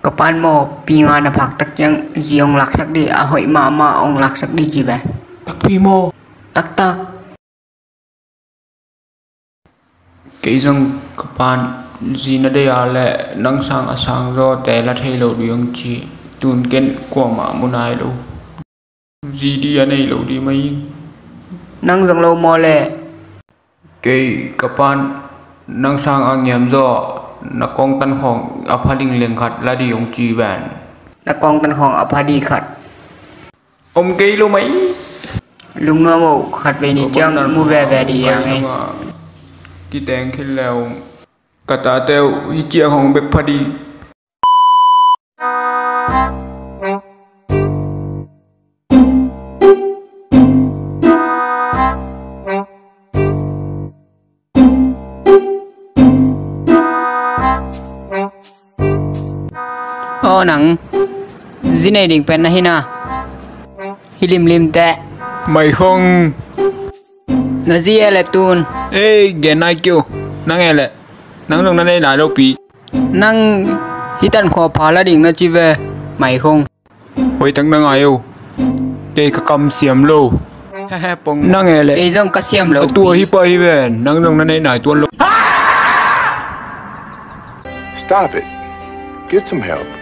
Kapan mo pinga na phak yang ziong lak sak di ahoi mama ong lak sak di jiba. Tak pimo. Tak. Cái răng kapan gì nó đây à lẽ nắng sáng do té là thay lầu đường chỉ tuôn kiến của mà muốn ai đâu gì đi anh ấy lầu đi mấy Nang zong lo mo le. cái kapan nắng sáng anh em do nó con tân hong apa đình liền khát là đi ông chỉ vẹn Na kong tan khong apadi khat. ông cái lâu mấy Lung no mo khat ve ni chang mu ve di yang ai. cái tên khi leo cả ta teo hi chia hong bek phadi Nang zinai ding pen na hina. Hilim te. mày không Na zia le tun. ê ghen ai kêu nang nghe lệ nang dòng này lại đâu bị Nang hitan kho phala ding na chi ve. Mai khong. hồi tăng nang ai yêu cái cầm xiêm lô bông nang nghe lệ Ke zong ka siam lo. tua hi pa hi về nang dòng này lại tuôn lô Stop it. Get some help.